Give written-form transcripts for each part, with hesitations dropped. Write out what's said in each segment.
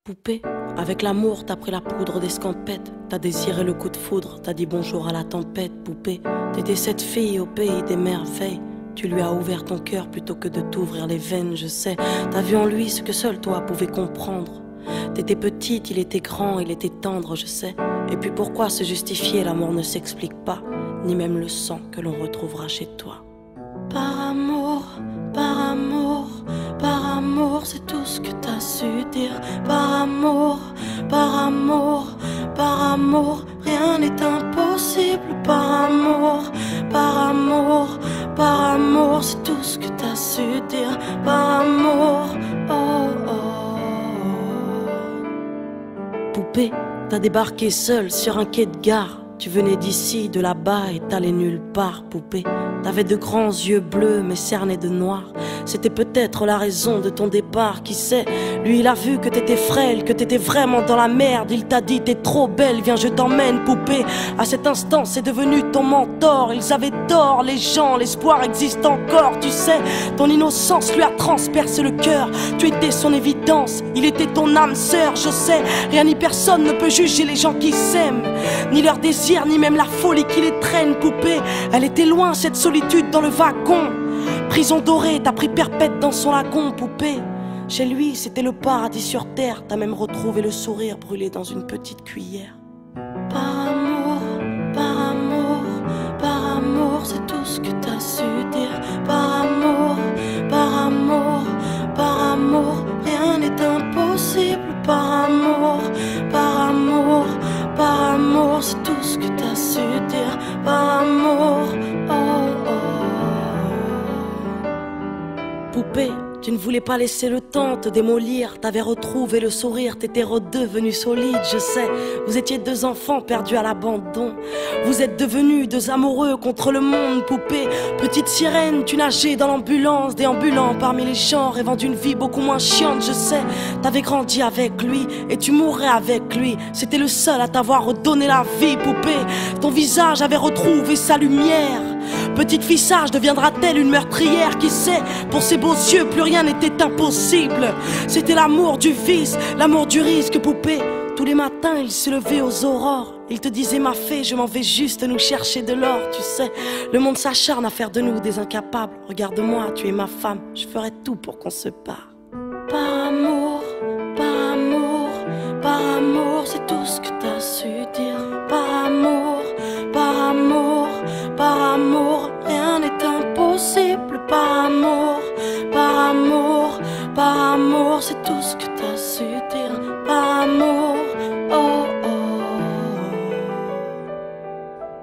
Poupée, avec l'amour, t'as pris la poudre d'escampette. T'as désiré le coup de foudre, t'as dit bonjour à la tempête. Poupée, t'étais cette fille au pays des merveilles. Tu lui as ouvert ton cœur plutôt que de t'ouvrir les veines, je sais. T'as vu en lui ce que seul toi pouvais comprendre. T'étais petite, il était grand, il était tendre, je sais. Et puis pourquoi se justifier, l'amour ne s'explique pas, ni même le sang que l'on retrouvera chez toi. Par amour, par amour, par amour, c'est tout ce que t'as su dire. Par amour, par amour, par amour, rien n'est impossible. Par amour, par amour, par amour, c'est tout ce que t'as su dire. Par amour, oh oh. Poupée, t'as débarqué seule sur un quai de gare. Tu venais d'ici, de là-bas et t'allais nulle part, poupée. T'avais de grands yeux bleus mais cernés de noir. C'était peut-être la raison de ton départ, qui sait. Lui il a vu que t'étais frêle, que t'étais vraiment dans la merde. Il t'a dit t'es trop belle, viens je t'emmène, poupée. À cet instant c'est devenu ton mentor. Ils avaient tort les gens, l'espoir existe encore, tu sais. Ton innocence lui a transpercé le cœur. Tu étais son évidence, il était ton âme sœur, je sais. Rien ni personne ne peut juger les gens qui s'aiment, ni leur désir, ni même la folie qui les traîne, poupée. Elle était loin cette solitude dans le wagon. Prison dorée, t'as pris perpète dans son lagon, poupée. Chez lui, c'était le paradis sur terre. T'as même retrouvé le sourire brûlé dans une petite cuillère. Par amour, par amour, par amour, c'est tout ce que t'as su dire. Par amour, par amour, par amour, rien n'est impossible. Par amour, par amour, par amour, c'est tout ce que t'as su dire. Par amour, oh oh. Poupée, tu ne voulais pas laisser le temps te démolir. T'avais retrouvé le sourire, t'étais redevenu solide, je sais. Vous étiez deux enfants perdus à l'abandon. Vous êtes devenus deux amoureux contre le monde, poupée. Petite sirène, tu nageais dans l'ambulance, déambulant parmi les gens, rêvant d'une vie beaucoup moins chiante, je sais. T'avais grandi avec lui et tu mourrais avec lui. C'était le seul à t'avoir redonné la vie, poupée. Ton visage avait retrouvé sa lumière. Petite fille sage deviendra-t-elle une meurtrière? Qui sait, pour ses beaux yeux plus rien n'était impossible. C'était l'amour du vice, l'amour du risque, poupée. Tous les matins il se levait aux aurores. Il te disait ma fée, je m'en vais juste nous chercher de l'or. Tu sais, le monde s'acharne à faire de nous des incapables. Regarde-moi, tu es ma femme, je ferai tout pour qu'on se parle. Par amour, par amour, par amour, c'est tout ce que t'as su dire. Par amour, par amour, par amour, rien n'est impossible. Par amour, par amour, par amour, c'est tout ce que t'as su dire. Par amour, oh oh.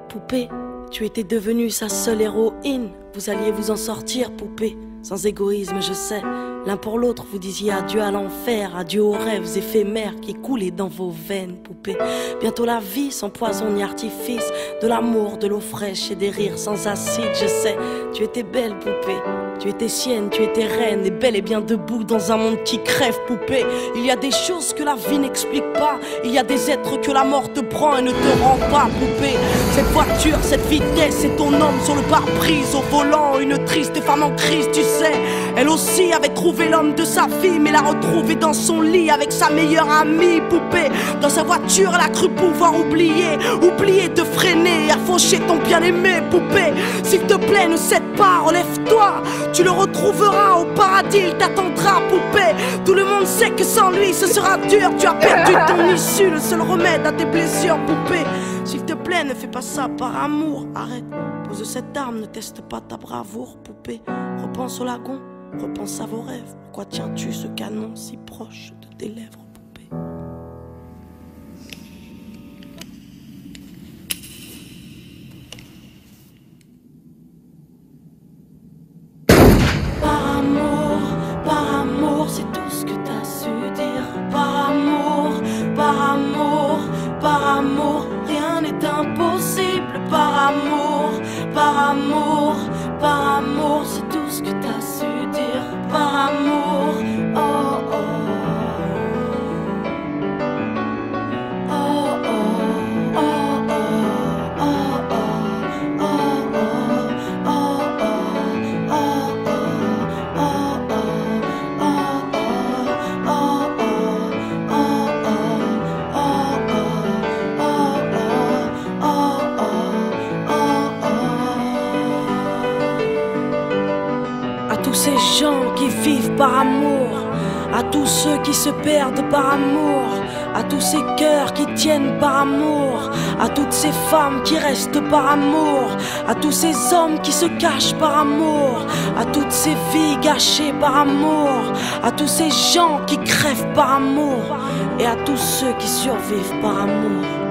Poupée, tu étais devenue sa seule héroïne. Vous alliez vous en sortir, poupée, sans égoïsme, je sais. L'un pour l'autre, vous disiez adieu à l'enfer, adieu aux rêves éphémères qui coulaient dans vos veines, poupée. Bientôt la vie sans poison ni artifice, de l'amour, de l'eau fraîche et des rires sans acide, je sais. Tu étais belle, poupée. Tu étais sienne, tu étais reine, et bel et bien debout dans un monde qui crève, poupée. Il y a des choses que la vie n'explique pas. Il y a des êtres que la mort te prend et ne te rend pas, poupée. Cette voiture, cette vitesse, c'est ton homme sur le pare-brise. Au volant, une triste femme en crise, tu sais. Elle aussi avait trouvé l'homme de sa vie, mais l'a retrouvé dans son lit avec sa meilleure amie, poupée. Dans sa voiture, elle a cru pouvoir oublier de freiner, à faucher ton bien-aimé, poupée. S'il te plaît, ne cède pas, relève-toi. Tu le retrouveras au paradis, il t'attendra, poupée. Tout le monde sait que sans lui ce sera dur. Tu as perdu ton issue, le seul remède à tes blessures, poupée. S'il te plaît, ne fais pas ça par amour. Arrête, pose cette arme, ne teste pas ta bravoure, poupée. Repense au lagon, repense à vos rêves. Pourquoi tiens-tu ce canon si proche de tes lèvres, poupée? Par amour, c'est tout ce que t'as su dire. Par amour, par amour, par amour, rien n'est impossible. Par amour, par amour, par amour, c'est tout ce que t'as su dire. Par amour, oh oh. Oh oh, oh oh, oh oh, oh oh, oh oh, oh oh. par amour, à tous ceux qui se perdent par amour, à tous ces cœurs qui tiennent par amour, à toutes ces femmes qui restent par amour, à tous ces hommes qui se cachent par amour, à toutes ces vies gâchées par amour, à tous ces gens qui crèvent par amour, et à tous ceux qui survivent par amour.